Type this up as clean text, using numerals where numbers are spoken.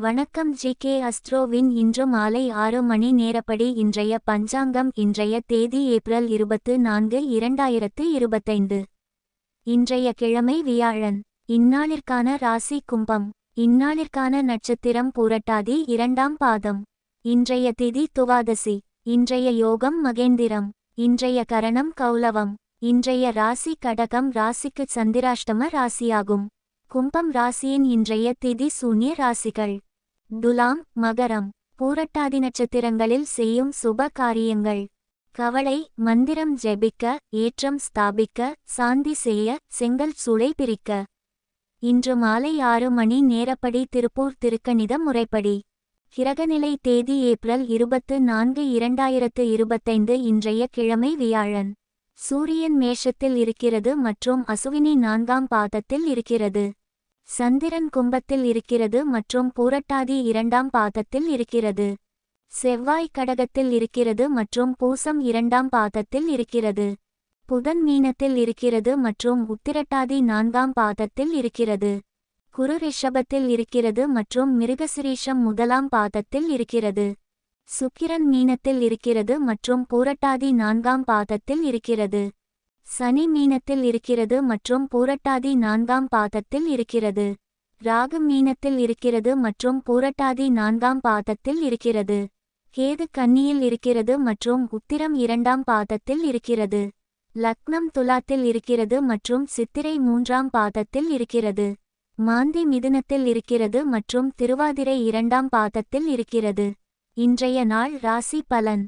வணக்கம் ஜி.கே. அஸ்ட்ரோவின் இன்று மாலை 6 மணி நேரப்படி இன்றைய பஞ்சாங்கம். இன்றைய தேதி ஏப்ரல் 24, 2025. இன்றைய கிழமை வியாழன். இந்நாளிற்கான ராசி கும்பம். இந்நாளிற்கான நட்சத்திரம் பூரட்டாதி 2ஆம் பாதம். இன்றைய திதி துவாதசி. இன்றைய யோகம் மகேந்திரம். இன்றைய கரணம் கௌலவம். இன்றைய ராசி கடகம். ராசிக்கு சந்திராஷ்டம ராசியாகும். கும்பம் ராசியின் இன்றைய திதி சூன்ய ராசிகள். துலாம், மகரம். பூரட்டாதி நட்சத்திரங்களில் செய்யும் சுப காரியங்கள். கவலை, மந்திரம் ஜெபிக்க, ஏற்றம் ஸ்தாபிக்க, சாந்தி செய்ய, செங்கல் சூளை பிரிக்க. இன்று மாலை 6 மணி நேரப்படி திருப்பூர் திருக்கணித முறைப்படி. கிரகநிலை தேதி ஏப்ரல் 24, 2025. இன்றைய கிழமை வியாழன். சூரியன் மேஷத்தில் இருக்கிறது மற்றும் அசுவினி 4ஆம் பாதத்தில் இருக்கிறது. சந்திரன் கும்பத்தில் இருக்கிறது மற்றும் பூரட்டாதி 2ஆம் பாதத்தில் இருக்கிறது. செவ்வாய் கடகத்தில் இருக்கிறது மற்றும் பூசம் 2ஆம் பாதத்தில் இருக்கிறது. புதன் மீனத்தில் இருக்கிறது மற்றும் உத்திரட்டாதி 4ஆம் பாதத்தில் இருக்கிறது. குரு ரிஷபத்தில் இருக்கிறது மற்றும் மிருகசிரீஷம் 1ஆம் பாதத்தில் இருக்கிறது. சுக்கிரன் மீனத்தில் இருக்கிறது மற்றும் பூரட்டாதி 4ஆம் பாதத்தில் இருக்கிறது. சனி மீனத்தில் இருக்கிறது மற்றும் பூரட்டாதி 4ஆம் பாதத்தில் இருக்கிறது. ராகு மீனத்தில் இருக்கிறது மற்றும் பூரட்டாதி 4ஆம் பாதத்தில் இருக்கிறது. கேது கன்னியில் இருக்கிறது மற்றும் உத்திரம் 2ஆம் பாதத்தில் இருக்கிறது. லக்னம் துலாத்தில் இருக்கிறது மற்றும் சித்திரை 3ஆம் பாதத்தில் இருக்கிறது. மாந்தி மிதுனத்தில் இருக்கிறது மற்றும் திருவாதிரை 2ஆம் பாதத்தில் இருக்கிறது. இன்றைய நாள் ராசி பலன்.